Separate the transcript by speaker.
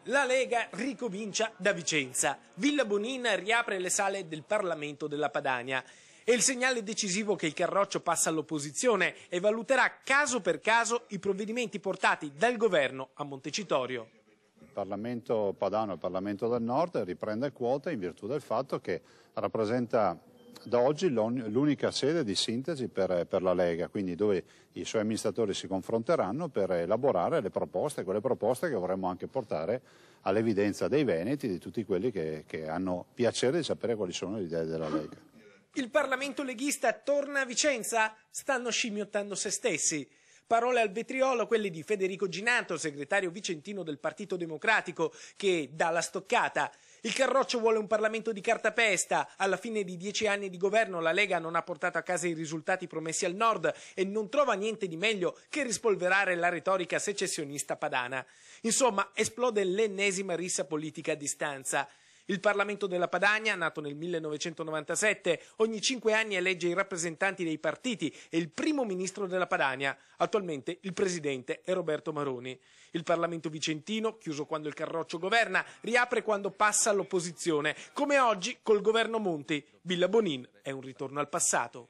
Speaker 1: La Lega ricomincia da Vicenza. Villa Bonin riapre le sale del Parlamento della Padania. È il segnale decisivo che il Carroccio passa all'opposizione e valuterà caso per caso i provvedimenti portati dal governo a Montecitorio.
Speaker 2: Il Parlamento padano, il Parlamento del Nord, riprende quota in virtù del fatto che rappresenta da oggi l'unica sede di sintesi per la Lega, quindi dove i suoi amministratori si confronteranno per elaborare le proposte, quelle proposte che vorremmo anche portare all'evidenza dei veneti, di tutti quelli che hanno piacere di sapere quali sono le idee della Lega.
Speaker 1: Il Parlamento leghista torna a Vicenza? Stanno scimmiottando se stessi. Parole al vetriolo quelle di Federico Ginato, segretario vicentino del Partito Democratico, che dà la stoccata. Il Carroccio vuole un Parlamento di cartapesta. Alla fine di 10 anni di governo la Lega non ha portato a casa i risultati promessi al Nord e non trova niente di meglio che rispolverare la retorica secessionista padana. Insomma, esplode l'ennesima rissa politica a distanza. Il Parlamento della Padania, nato nel 1997, ogni 5 anni elegge i rappresentanti dei partiti e il primo ministro della Padania. Attualmente il presidente è Roberto Maroni. Il Parlamento vicentino, chiuso quando il Carroccio governa, riapre quando passa all'opposizione, come oggi col governo Monti. Villa Bonin è un ritorno al passato.